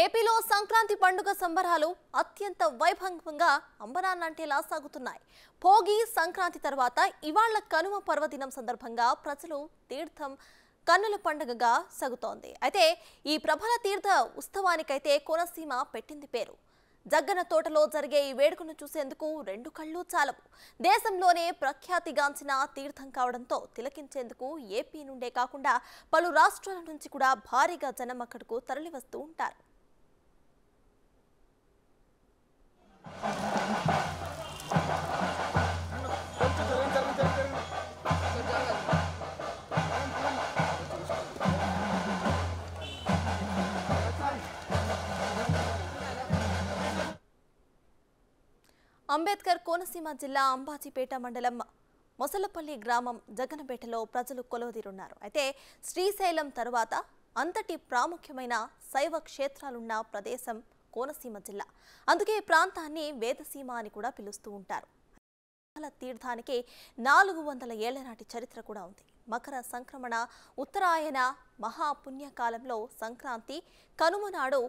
ఏపీలో సంక్రాంతి పండుగ సంబరాలు అత్యంత వైభవంగా అంబరాన్నంటేలా సాగుతున్నాయి. భోగి సంక్రాంతి తర్వాత ఇవాళ కనుమ పర్వదినం సందర్భంగా ప్రజలు తీర్థం కన్నుల పండుగగా సాగుతోంది. అయితే ఈ ప్రబల తీర్థ ఉత్సవానికైతే కోనసీమ పెట్టింది పేరు. జగ్గన తోటలో జరిగే ఈ వేడుకను చూసేందుకు రెండు కళ్ళు చాలవు. దేశంలోనే ప్రఖ్యాతిగాంచిన తీర్థం కావడంతో తిలకించేందుకు ఏపీ నుండే కాకుండా పలు రాష్ట్రాల నుంచి కూడా భారీగా జనం అక్కడకు తరలివస్తూ ఉంటారు. అంబేద్కర్ కోనసీమ జిల్లా అంబాజీపేట మండలం మొసలపల్లి గ్రామం జగ్గనపేటలో ప్రజలు కొలువుదీరున్నారు. అయితే శ్రీశైలం తరువాత అంతటి ప్రాముఖ్యమైన శైవ క్షేత్రాలున్న ప్రదేశం కోనసీమ జిల్లా. అందుకే ఈ ప్రాంతాన్ని వేదసీమ అని కూడా పిలుస్తూ ఉంటారు. తీర్థానికి 400 ఏళ్ల నాటి చరిత్ర కూడా ఉంది. మకర సంక్రమణ ఉత్తరాయణ మహాపుణ్యకాలంలో సంక్రాంతి కనుమ నాడు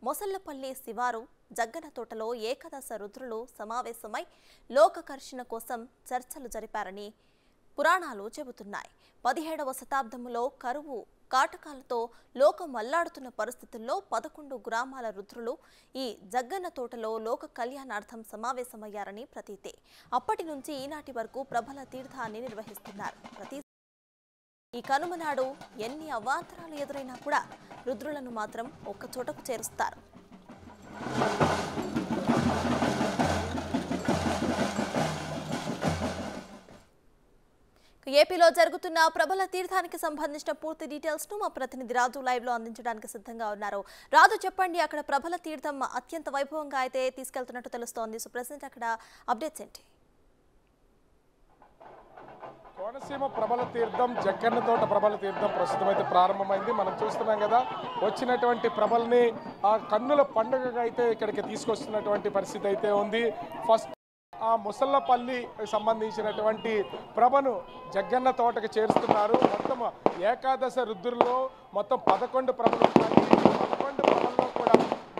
మొసళ్లపల్లి శివారు జగ్గన తోటలో ఏకాదశ రుద్రులు సమావేశమై లోకకర్షణ కోసం చర్చలు జరిపారని పురాణాలు చెబుతున్నాయి. 17వ శతాబ్దంలో కరువు కాటకాలతో లోకం అల్లాడుతున్న పరిస్థితుల్లో 11 గ్రామాల రుద్రులు ఈ జగ్గన్న తోటలో లోక కళ్యాణార్థం సమావేశమయ్యారని ప్రతీతి. అప్పటి నుంచి ఈనాటి వరకు ప్రబల తీర్థాన్ని నిర్వహిస్తున్నారు. ఈ కనుమ నాడు ఎన్ని అవాంతరాలు ఎదురైనా కూడా రుద్రులను మాత్రం ఒక్క చోటకు చేరుస్తారు. ఏపీలో జరుగుతున్న ప్రబల తీర్థానికి సంబంధించిన పూర్తి డీటెయిల్స్ ను మా ప్రతినిధి రాజు లైవ్ లో అందించడానికి సిద్ధంగా ఉన్నారు. రాజు, చెప్పండి, అక్కడ ప్రబల తీర్థం అత్యంత వైభవంగా అయితే తీసుకెళ్తున్నట్టు తెలుస్తోంది. సో ప్రెసెంట్ అక్కడ అప్డేట్స్ ఏంటి? కోనసీమ ప్రబల తీర్థం జగ్గన్న తోట ప్రబల తీర్థం ప్రస్తుతం అయితే ప్రారంభమైంది. మనం చూస్తున్నాం కదా, వచ్చినటువంటి ప్రభల్ని ఆ కన్నుల పండుగగా అయితే ఇక్కడికి తీసుకొస్తున్నటువంటి పరిస్థితి అయితే ఉంది. ఫస్ట్ ఆ ముసళ్లపల్లి సంబంధించినటువంటి ప్రభను జగ్గన్న తోటకి చేరుస్తున్నారు. మొత్తం ఏకాదశ రుద్రుల్లో మొత్తం 11 ప్రభలు ఉంటాయి. 11 ప్రభల్లో కూడా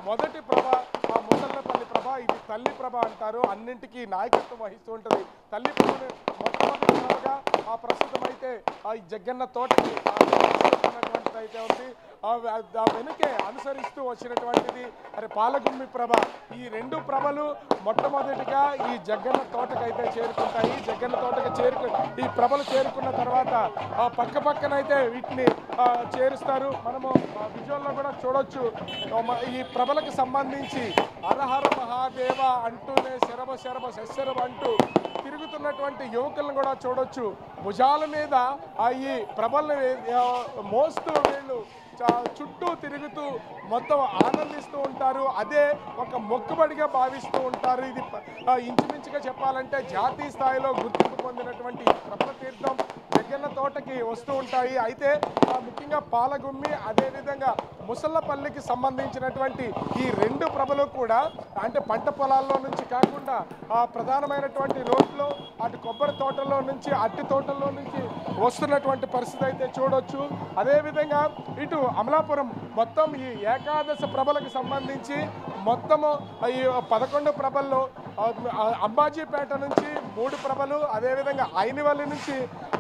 మొదటి ప్రభ ఆ ముసళ్లపల్లి ప్రభ. ఇది తల్లి ప్రభ అంటారు. అన్నింటికీ నాయకత్వం వహిస్తూ ఉంటుంది. తల్లి ప్రభను మొట్టమొదటి ప్రభగా ఆ ప్రస్తుతం అయితే ఆ జగ్గన్న తోటకి అయితే ఉంది. ఆ వెనుకే అనుసరిస్తూ వచ్చినటువంటిది పాలగుమ్మి ప్రభ. ఈ రెండు ప్రభలు మొట్టమొదటిగా ఈ జగ్గన్న తోటకైతే చేరుకుంటాయి. జగ్గన్న తోటకి ఈ ప్రభలు చేరుకున్న తర్వాత పక్క పక్కనైతే వీటిని చేరుస్తారు. మనము విజువల్లో కూడా చూడొచ్చు. ఈ ప్రభలకు సంబంధించి హరహర మహాదేవ అంటూనే శరభ శరభ శరభ అంటూ తిరుగుతున్నటువంటి యువకులను కూడా చూడొచ్చు. భుజాల మీద ఈ ప్రభల్ని మోస్తూ వీళ్ళు చుట్టూ తిరుగుతూ మొత్తం ఆనందిస్తూ ఉంటారు. అదే ఒక మొక్కుబడిగా భావిస్తూ ఉంటారు. ఇది ఇంచుమించుగా చెప్పాలంటే జాతీయ స్థాయిలో గుర్తింపు పొందినటువంటి ప్రబల తీర్థం జగ్గన్న తోటకి వస్తూ ఉంటాయి. అయితే ముఖ్యంగా పాలగుమ్మి అదేవిధంగా ముసళ్లపల్లికి సంబంధించినటువంటి ఈ రెండు ప్రభలు కూడా అంటే పంట పొలాల్లో నుంచి కాకుండా ప్రధానమైనటువంటి రోడ్లో అటు కొబ్బరి తోటల్లో నుంచి అట్టి తోటల్లో నుంచి వస్తున్నటువంటి పరిస్థితి అయితే చూడొచ్చు. అదేవిధంగా ఇటు అమలాపురం మొత్తం ఈ ఏకాదశ ప్రభలకు సంబంధించి మొత్తము ఈ 11 ప్రభల్లో అంబాజీపేట నుంచి 3 ప్రభలు, అదేవిధంగా ఐనివల్లి నుంచి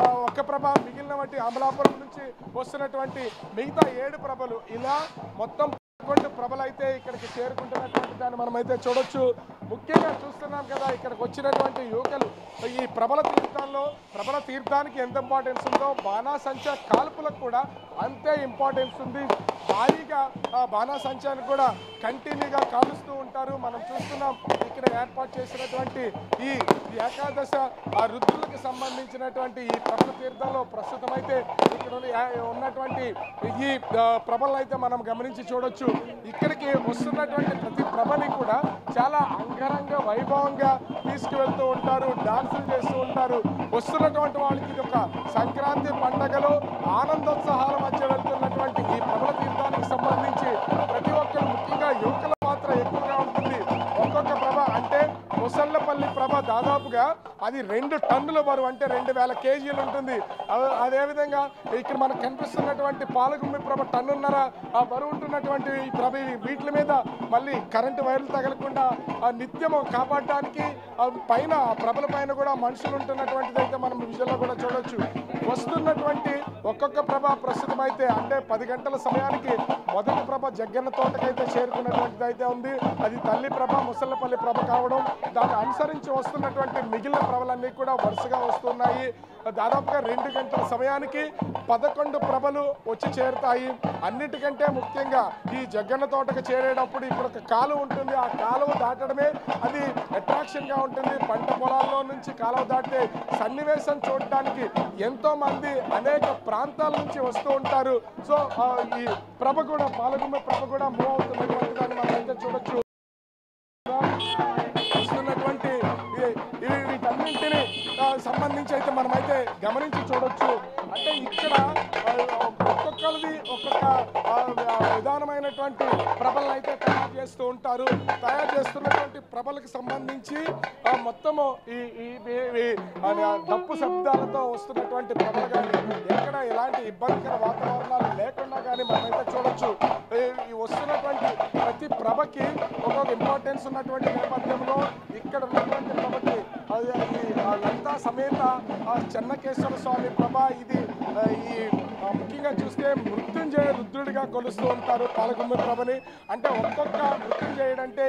1 ప్రభ, మిగిలిన వంటి అమలాపురం నుంచి వస్తున్నటువంటి మిగతా 7 ప్రభలు, ఇలా మొత్తం 11 ప్రభలు అయితే ఇక్కడికి చేరుకుంటున్నటువంటి దాన్ని మనమైతే చూడొచ్చు. ముఖ్యంగా చూస్తున్నాం కదా, ఇక్కడికి వచ్చినటువంటి యువకులు ఈ ప్రబల తీర్థానికి ఎంత ఇంపార్టెన్స్ ఉందో బాణాసంచా కాల్పులకు కూడా అంతే ఇంపార్టెన్స్ ఉంది. భారీగా బాణాసంచాన్ని కూడా కంటిన్యూగా కాలుస్తూ ఉంటారు. మనం చూస్తున్నాం ఇక్కడ ఏర్పాటు చేసినటువంటి ఈ ఏకాదశ రుద్రులకు సంబంధించినటువంటి ఈ ప్రబల తీర్థంలో ప్రస్తుతం అయితే ఇక్కడ ఉన్నటువంటి ఈ ప్రభలను అయితే మనం గమనించి చూడొచ్చు. ఇక్కడికి వస్తున్నటువంటి ప్రతి ప్రభని కూడా చాలా అంగరంగ వైభవంగా తీసుకువెళ్తూ ఉంటారు, డాన్సులు చేస్తూ ఉంటారు. వస్తున్నటువంటి వాళ్ళకి ఇది ఒక సంక్రాంతి పండగలో ఆనందోత్సాహాల మధ్య వెళ్తున్నటువంటి ఈ ప్రబల తీర్థానికి సంబంధించి ప్రతి ఒక్కరు, ముఖ్యంగా యువకుల పాత్ర ఎక్కువగా ఉంటుంది. ఒక్కొక్క ప్రభ అంటే ముసళ్లపల్లి ప్రభ దాదాపుగా అది 2 టన్నుల బరువు, అంటే 2000 కేజీలు ఉంటుంది. అదేవిధంగా ఇక్కడ మనకు కనిపిస్తున్నటువంటి పాలగుమ్మి ప్రభ టన్నున్నర ఆ బరువు ఉంటున్నటువంటి ఈ ప్రభ వీటి మీద మళ్ళీ కరెంటు వైర్లు తగలకుండా నిత్యము కాపాడడానికి పైన ప్రభల పైన కూడా మనుషులు ఉంటున్నటువంటిది అయితే మనం విజువల్లో కూడా చూడొచ్చు. వస్తున్నటువంటి ఒక్కొక్క ప్రభ ప్రస్తుతం అయితే అంటే 10 గంటల సమయానికి మొదటి ప్రభ జగ్గన్న తోటకైతే చేరుకున్నటువంటిది అయితే ఉంది. అది తల్లి ప్రభ ముసళ్ళపల్లి ప్రభ కావడం, దాన్ని అనుసరించి వస్తున్నటువంటి మిగిలిన ప్రభలన్నీ కూడా వరుసగా వస్తున్నాయి. దాదాపుగా 2 గంటల సమయానికి 11 ప్రభలు వచ్చి చేరుతాయి. అన్నిటికంటే ముఖ్యంగా ఈ జగ్గన్న తోటకు చేరేటప్పుడు ఇక్కడ ఒక కాలువ ఉంటుంది. ఆ కాలువ దాటడమే అది అట్రాక్షన్గా ఉంటుంది. పంట పొలాల్లో నుంచి కాలువ దాటే సన్నివేశం చూడటానికి ఎంతో మంది అనేక ప్రాంతాల నుంచి వస్తూ ఉంటారు. సో ఈ ప్రభ కూడా పాలగుమ్మ ప్రభ కూడా మూవ్ అవుతున్నటువంటి దాన్ని మనం అయితే చూడొచ్చు. వస్తున్నటువంటి వీటన్నింటినీ సంబంధించి అయితే మనమైతే గమనించి చూడొచ్చు. అంటే ఇక్కడ ఒక్కొక్కరిది ఒక్కొక్క విధానమైనటువంటి ప్రభలను అయితే తయారు చేస్తూ ఉంటారు. తయారు చేస్తున్నటువంటి ప్రభలకు సంబంధించి మొత్తము ఈ డప్పు శబ్దాలతో వస్తున్నటువంటి ప్రభలు కానీ ఎక్కడ ఎలాంటి ఇబ్బందికర వాతావరణాలు లేకుండా కానీ మనమైతే చూడొచ్చు. ఈ వస్తున్నటువంటి ప్రతి ప్రభకి ఒక్కొక్క ఇంపార్టెన్స్ ఉన్నటువంటి నేపథ్యంలో ఇక్కడ ఉన్నటువంటి ప్రభకి లలితా సమేత చెన్నకేశ్వర స్వామి ప్రభ ఇది ఈ ముఖ్యంగా చూస్తే మృత్యుంజయ రుద్రుడిగా కొలుస్తూ ఉంటారు పాలగుమ్మి ప్రభని. అంటే ఒక్కొక్క మృత్యుంజయుడంటే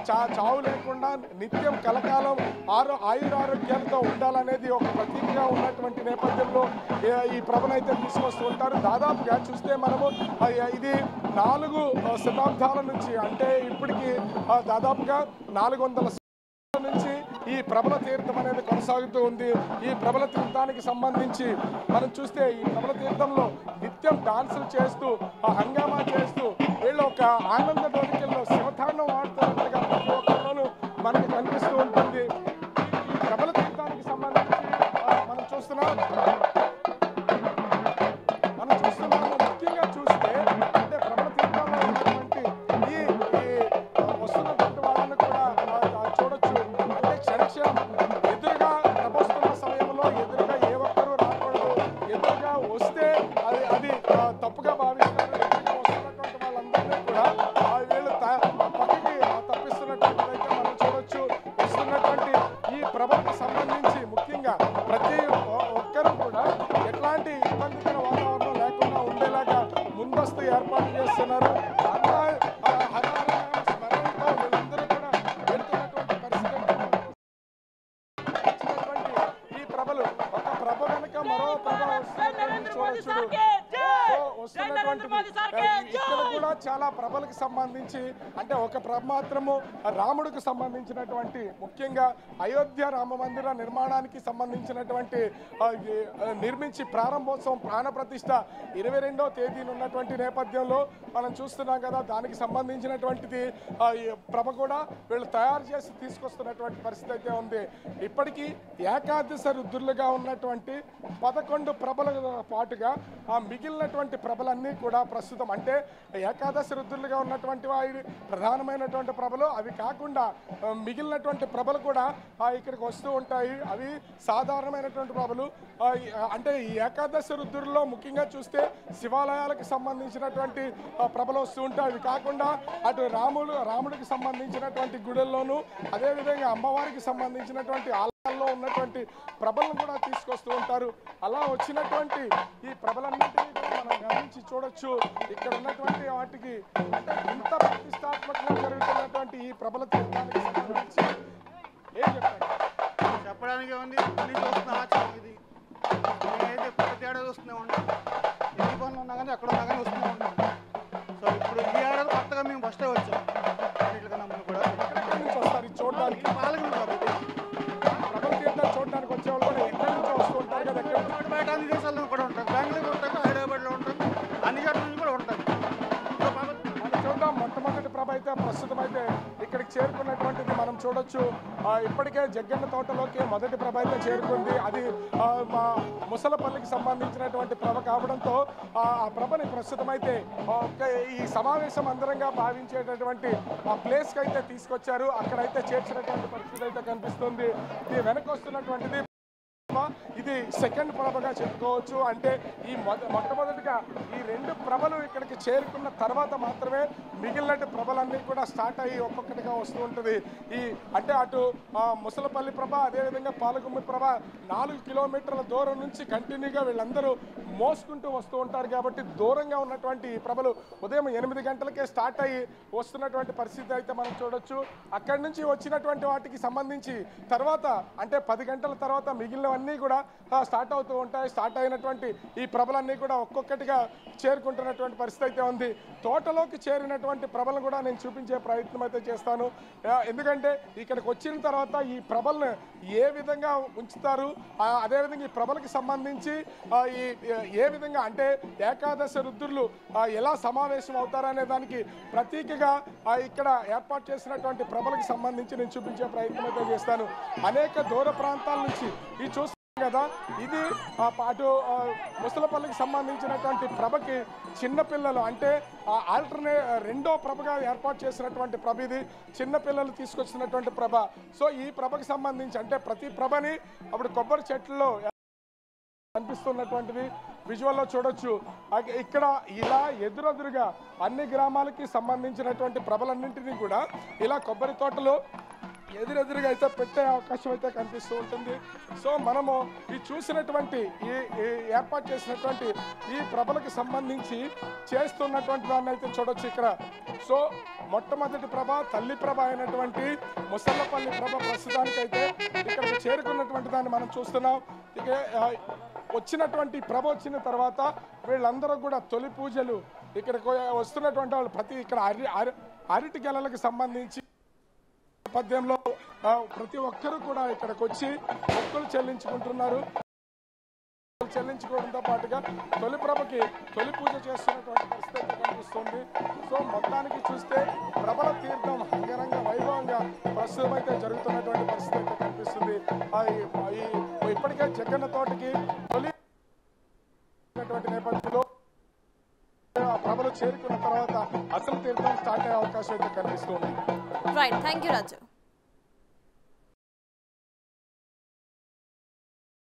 చావు లేకుండా నిత్యం కలకాలం ఆయురారోగ్యాలతో ఉండాలనేది ఒక ప్రతీకగా ఉన్నటువంటి నేపథ్యంలో ఈ ప్రభనైతే తీసుకొస్తూ ఉంటారు. దాదాపుగా చూస్తే మనము ఇది 4 శతాబ్దాల నుంచి అంటే ఇప్పటికి దాదాపుగా 400 నుంచి ఈ ప్రబల తీర్థం అనేది కొనసాగుతూ ఉంది. ఈ ప్రబల తీర్థానికి సంబంధించి మనం చూస్తే ఈ ప్రబల తీర్థంలో నిత్యం డాన్సులు చేస్తూ హంగామా చేస్తూ వీళ్ళు ఒక ఆనంద డోలికల్లో శివతాండం ఆడుతున్నట్టుగా ప్రతి ఒక్కరిలోనూ మనకి కనిపిస్తూ ఉంటుంది. ప్రబల తీర్థానికి సంబంధించి మనం చూస్తున్నాము ముఖ్యంగా చూస్తే అంటే ప్రబల తీర్థంలో ఉన్నటువంటి ఈ వస్తున్నటువంటి వాళ్ళని కూడా చూడొచ్చు. అంటే క్షణక్షణం ఎదురుగా ప్రభొస్తున్న సమయంలో ఎదురుగా ఏ ఒక్కరూ రాకూడదు. ఎదురుగా వస్తే అది తప్పుగా భావిస్తారు. ఎదురుగా వస్తున్నటువంటి వాళ్ళందరినీ కూడా వీళ్ళు పక్కకి తప్పిస్తున్నటువంటిదైతే మనం చూడొచ్చు. వస్తున్నటువంటి ఈ ప్రభకు సంబంధించి ముఖ్యంగా ప్రతి ఒక్కరూ కూడా ఎట్లాంటి ఇబ్బందికర వాతావరణం లేకుండా ఉండేలాగా ముందస్తు ఏర్పాటు చేస్తున్నారు. స్మరణతో వీళ్ళందరూ కూడా వెళ్తున్నటువంటి పరిస్థితి. ఈ ప్రభలు ఒక ప్రభ వెనుక మరో ప్రభ వస్తున్నటువంటి ఇక్కడ కూడా చాలా ప్రభలకు సంబంధించి అంటే ఒక ప్రభ మాత్రము రాముడికి సంబంధించినటువంటి ముఖ్యంగా అయోధ్య రామ మందిర నిర్మాణానికి సంబంధించినటువంటి నిర్మించి ప్రారంభోత్సవం ప్రాణప్రతిష్ఠ 22వ తేదీన ఉన్నటువంటి నేపథ్యంలో మనం చూస్తున్నాం కదా. దానికి సంబంధించినటువంటిది ప్రభ కూడా వీళ్ళు తయారు చేసి తీసుకొస్తున్నటువంటి పరిస్థితి అయితే ఉంది. ఇప్పటికీ ఏకాదశ రుద్రులుగా ఉన్నటువంటి 11 ప్రభల పాటుగా మిగిలినటువంటి ప్రభలన్నీ కూడా ప్రస్తుతం అంటే ఏకాదశి రుద్రులుగా ఉన్నటువంటి వారి ప్రధానమైనటువంటి ప్రభలు అవి కాకుండా మిగిలినటువంటి ప్రభలు కూడా ఇక్కడికి వస్తూ ఉంటాయి. అవి సాధారణమైనటువంటి ప్రభలు. అంటే ఈ ఏకాదశి రుద్రుల్లో ముఖ్యంగా చూస్తే శివాలయాలకు సంబంధించినటువంటి ప్రభలు వస్తూ ఉంటాయి. అవి కాకుండా అటు రాముడికి సంబంధించినటువంటి గుడుల్లోనూ అదేవిధంగా అమ్మవారికి సంబంధించినటువంటి ఆలయాల్లో ఉన్నటువంటి ప్రభలను కూడా తీసుకొస్తూ ఉంటారు. అలా వచ్చినటువంటి ఈ ప్రభలన్నింటినీ కూడా మనం గమనించి చూడొచ్చు. ఇక్కడ ఉన్నటువంటి వాటికి అంటే ఇంత ప్రతిష్టాత్మకంగా జరుగుతున్నటువంటి ఈ ప్రబల తీర్థానికి సంబంధించి ఏం చెప్తారు? చెప్పడానికి ఉంది. అన్ని చూస్తున్న ఆచారం ఇది. నేనైతే ప్రతి ఏడాది వస్తూనే ఉంటాం. ఎన్ని పనులు ఉన్నా కానీ ఎక్కడ ఉన్నా కానీ వస్తూనే ఉంటాం. సో ఇప్పుడు ఈ ఏడాది కొత్తగా మేము ఫస్టే వచ్చాం. అన్నిటికన్నా ముందు కూడా ఎక్కడి నుంచి వస్తారు ఇది చూడడానికి? పాలకులు కాబట్టి ప్రబల తీర్థాలు చూడడానికి వచ్చేవాళ్ళు కూడా ఎక్కడి నుంచి వస్తూ ఉంటారు కదా. బయట అన్ని దేశాల్లో కూడా ఉంటారు. బెంగళూరు ఉంటారు, హైదరాబాద్లో ఉంటారు, అన్ని చోట్ల నుంచి కూడా ఉంటారు. చూద్దాం. మొట్టమొదటి ప్రభ అయితే ప్రస్తుతం అయితే ఇక్కడికి చేరుకున్నటువంటిది మనం చూడొచ్చు. ఇప్పటికే జగ్గన్న తోటలోకి మొదటి ప్రభ అయితే చేరుకుంది. అది ముసలపల్లికి సంబంధించినటువంటి ప్రభ కావడంతో ఆ ప్రభని ప్రస్తుతం అయితే ఈ సమావేశం అందరంగా భావించేటటువంటి ఆ ప్లేస్కి అయితే తీసుకొచ్చారు. అక్కడైతే చేర్చినటువంటి పరిస్థితి అయితే కనిపిస్తుంది. ఈ వెనక వస్తున్నటువంటిది ఇది సెకండ్ ప్రభగా చెప్పుకోవచ్చు. అంటే ఈ మొట్టమొదటిగా ఈ 2 ప్రభలు ఇక్కడికి చేరుకున్న తర్వాత మాత్రమే మిగిలిన ప్రభలన్నీ కూడా స్టార్ట్ అయ్యి ఒక్కొక్కటిగా వస్తూ ఉంటుంది. అంటే అటు ముసలపల్లి ప్రభ, అదేవిధంగా పాలగుమ్మి ప్రభ 4 కిలోమీటర్ల దూరం నుంచి కంటిన్యూగా వీళ్ళందరూ మోసుకుంటూ వస్తూ ఉంటారు. కాబట్టి దూరంగా ఉన్నటువంటి ఈ ప్రభలు ఉదయం 8 గంటలకే స్టార్ట్ అయ్యి వస్తున్నటువంటి పరిస్థితి అయితే మనం చూడొచ్చు. అక్కడి నుంచి వచ్చినటువంటి వాటికి సంబంధించి తర్వాత అంటే 10 గంటల తర్వాత మిగిలినవన్నీ కూడా స్టార్ట్ అవుతూ ఉంటాయి. స్టార్ట్ అయినటువంటి ఈ ప్రభలన్నీ కూడా ఒక్కొక్కటిగా చేరుకుంటున్నటువంటి పరిస్థితి అయితే ఉంది. తోటలోకి చేరినటువంటి ప్రభలను కూడా నేను చూపించే ప్రయత్నం అయితే చేస్తాను. ఎందుకంటే ఇక్కడికి వచ్చిన తర్వాత ఈ ప్రభలను ఏ విధంగా ఉంచుతారు, అదేవిధంగా ఈ ప్రభలకు సంబంధించి ఏ విధంగా అంటే ఏకాదశ రుద్రులు ఎలా సమావేశం అవుతారనే దానికి ప్రతీకగా ఇక్కడ ఏర్పాటు చేసినటువంటి ప్రభలకు సంబంధించి నేను చూపించే ప్రయత్నం అయితే చేస్తాను. అనేక దూర ప్రాంతాల నుంచి ఈ చూస్తాం కదా, ఇది అటు ముసలపల్లికి సంబంధించినటువంటి ప్రభకి చిన్నపిల్లలు అంటే రెండో ప్రభగా ఏర్పాటు చేసినటువంటి ప్రభ, ఇది చిన్నపిల్లలు తీసుకొచ్చినటువంటి ప్రభ. సో ఈ ప్రభకి సంబంధించి అంటే ప్రతి ప్రభని అప్పుడు కొబ్బరి చెట్లలో కనిపిస్తున్నటువంటిది విజువల్లో చూడొచ్చు. ఇక్కడ ఇలా ఎదురెదురుగా అన్ని గ్రామాలకి సంబంధించినటువంటి ప్రభలన్నింటినీ కూడా ఇలా కొబ్బరి తోటలో ఎదురెదురుగా అయితే పెట్టే అవకాశం అయితే కనిపిస్తూ ఉంటుంది. సో మనము ఈ చూసినటువంటి ఈ ఏర్పాటు చేసినటువంటి ఈ ప్రభలకు సంబంధించి చేస్తున్నటువంటి దాన్ని అయితే చూడొచ్చు ఇక్కడ. సో మొట్టమొదటి ప్రభ తల్లి ప్రభ అయినటువంటి ముసల్లపల్లి ప్రభ ప్రస్తుతానికైతే ఇక్కడికి చేరుకున్నటువంటి దాన్ని మనం చూస్తున్నాం. ఇక వచ్చినటువంటి ప్రభ వచ్చిన తర్వాత వీళ్ళందరూ కూడా తొలి పూజలు ఇక్కడికి వస్తున్నటువంటి వాళ్ళు ప్రతి ఇక్కడ అరటి గెలలకు సంబంధించి పద్యంలో ప్రతి ఒక్కరూ కూడా ఇక్కడికి వచ్చి మొక్కులు చెల్లించుకుంటున్నారు. చెల్లించుకోవడంతో పాటుగా తొలి ప్రభకి తొలి పూజ చేస్తున్నటువంటి పరిస్థితి కనిపిస్తుంది. సో మొత్తానికి చూస్తే ప్రభల తీర్థం అంగరంగ వైభవంగా ప్రస్తుతం అయితే జరుగుతున్నటువంటి పరిస్థితి అయితే కనిపిస్తుంది. ఇప్పటికే జగన్న తోటకి తొలి నేపథ్యంలో ప్రభలు చేరుకున్న తర్వాత అసలు తీర్థం స్టార్ట్ అయ్యే అవకాశం అయితే కనిపిస్తుంది. Right, thank you Raju.